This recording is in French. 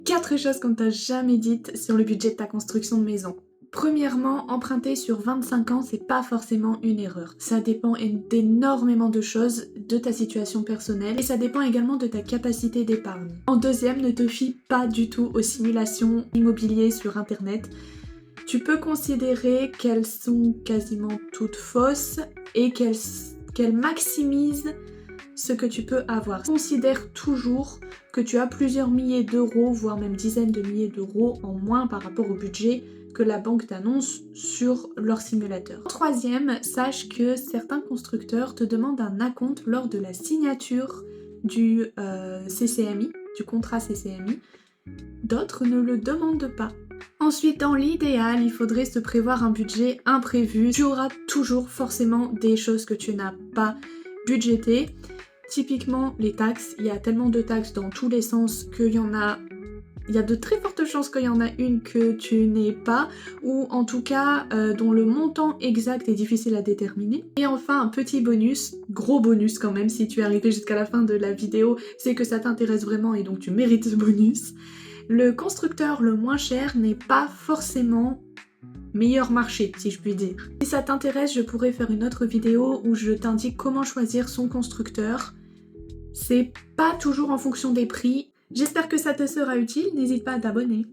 4 choses qu'on t'a jamais dites sur le budget de ta construction de maison. Premièrement, emprunter sur 25 ans, c'est pas forcément une erreur. Ça dépend d'énormément de choses, de ta situation personnelle, et ça dépend également de ta capacité d'épargne. En deuxième, ne te fie pas du tout aux simulations immobilières sur internet. Tu peux considérer qu'elles sont quasiment toutes fausses et qu'elles maximisent ce que tu peux avoir. Considère toujours que tu as plusieurs milliers d'euros, voire même dizaines de milliers d'euros en moins par rapport au budget que la banque t'annonce sur leur simulateur. Troisième, sache que certains constructeurs te demandent un acompte lors de la signature du CCMI, du contrat CCMI. D'autres ne le demandent pas. Ensuite, dans l'idéal, il faudrait se prévoir un budget imprévu. Tu auras toujours forcément des choses que tu n'as pas budgétées. Typiquement, les taxes, il y a tellement de taxes dans tous les sens qu'il y en a... Il y a de très fortes chances qu'il y en a une que tu n'aies pas, ou en tout cas dont le montant exact est difficile à déterminer. Et enfin, un petit bonus, gros bonus quand même, si tu es arrivé jusqu'à la fin de la vidéo, c'est que ça t'intéresse vraiment et donc tu mérites ce bonus. Le constructeur le moins cher n'est pas forcément meilleur marché, si je puis dire. Si ça t'intéresse, je pourrais faire une autre vidéo où je t'indique comment choisir son constructeur. C'est pas toujours en fonction des prix. J'espère que ça te sera utile, n'hésite pas à t'abonner.